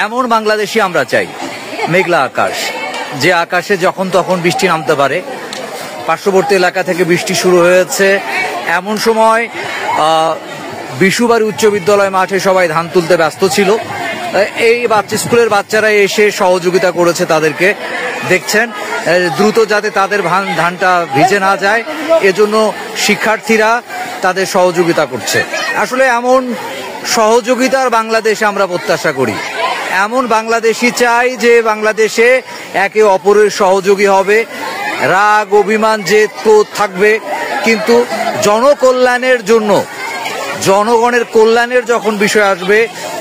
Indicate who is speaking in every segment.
Speaker 1: এমন বাংলাদেশই আমরা চাই, মেঘলা আকাশ, যে আকাশে যখন তখন বৃষ্টি নামতে পারে। পার্শ্ববর্তী এলাকা থেকে বৃষ্টি শুরু হয়েছে, এমন সময় বিশুবাড়ি উচ্চ বিদ্যালয় মাঠে সবাই ধান তুলতে ব্যস্ত ছিল। এই স্কুলের বাচ্চারা এসে সহযোগিতা করেছে তাদেরকে, দেখছেন দ্রুত যাতে তাদের ধানটা ভিজে না যায় এজন্য শিক্ষার্থীরা তাদের সহযোগিতা করছে। আসলে এমন সহযোগিতার বাংলাদেশ আমরা প্রত্যাশা করি, এমন বাংলাদেশই চাই যে বাংলাদেশে একে অপরের সহযোগী হবে, রাগ অভিমান জেদ ক্রোধ থাকবে, কিন্তু জনকল্যাণের জন্য, জনগণের কল্যাণের যখন বিষয় আসবে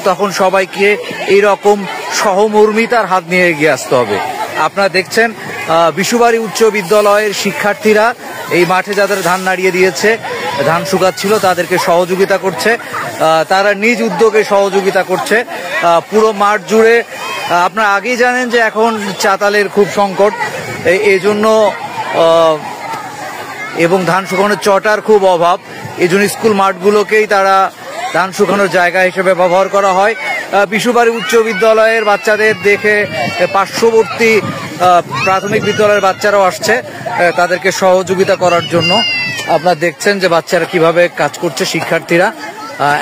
Speaker 1: তখন সবাইকে এইরকম সহমর্মিতার হাত নিয়ে এগিয়ে আসতে হবে। আপনারা দেখছেন বিশুবাড়ি উচ্চ বিদ্যালয়ের শিক্ষার্থীরা এই মাঠে যাদের ধান নাড়িয়ে দিয়েছে, ধান শুকাচ্ছিল, তাদেরকে সহযোগিতা করছে, তারা নিজ উদ্যোগে সহযোগিতা করছে পুরো মাঠ জুড়ে। আপনারা আগেই জানেন যে এখন চাতালের খুব সংকট, এই জন্য এবং ধান শুকানোর চটার খুব অভাব, এই জন্য স্কুল মাঠগুলোকেই তারা ধান শুকানোর জায়গা হিসেবে ব্যবহার করা হয়। বিশুবাড়ি উচ্চ বিদ্যালয়ের বাচ্চাদের দেখে পার্শ্ববর্তী প্রাথমিক বিদ্যালয়ের বাচ্চারাও আসছে তাদেরকে সহযোগিতা করার জন্য। আপনারা দেখছেন যে বাচ্চারা কিভাবে কাজ করছে, শিক্ষার্থীরা।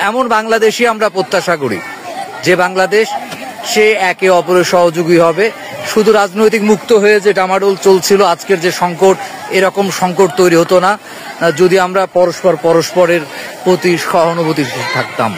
Speaker 1: এমন বাংলাদেশই আমরা প্রত্যাশা করি, যে বাংলাদেশ সে একে অপরের সহযোগী হবে। শুধু রাজনৈতিক মুক্ত হয়ে যে ডামাডোল চলছিল, আজকের যে সংকট, এরকম সংকট তৈরি হতো না যদি আমরা পরস্পরের প্রতি সহানুভূতি থাকতাম।